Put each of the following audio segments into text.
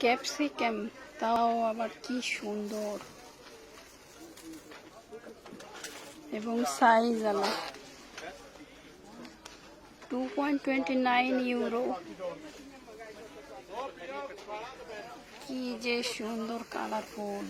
Capsicum, তাও আবার কি সুন্দর এবং সাইজ আলা। 2.29 ইউরো। কি যে সুন্দর কালারফুল।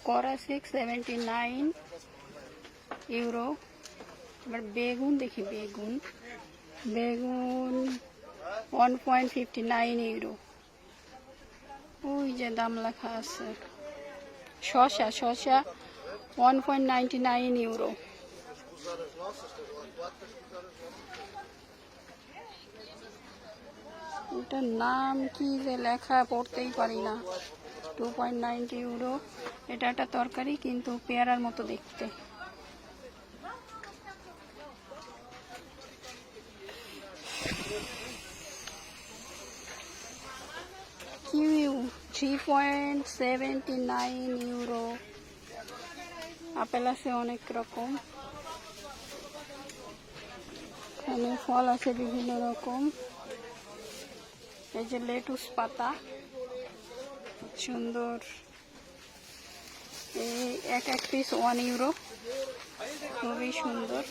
করাসিক 79 ইউরো। এবার বেগুন দেখি, বেগুন 1.59 ইউরো। ওই যে দাম লেখা আছে। শসা 1.99 ইউরো। এটার নাম কি যে লেখা পড়তেই পারি না। 2.90 ইউরো। এটা একটা তরকারি, কিন্তু পেয়ারার মতো দেখতে। কিউইউ 3.79 ইউরো। আপেল আছে অনেক রকম, এখানে ফল আছে বিভিন্ন রকম। এই যে লেটুস পাতা সুন্দর, এই এক পিস 1 ইউরো, খুবই সুন্দর।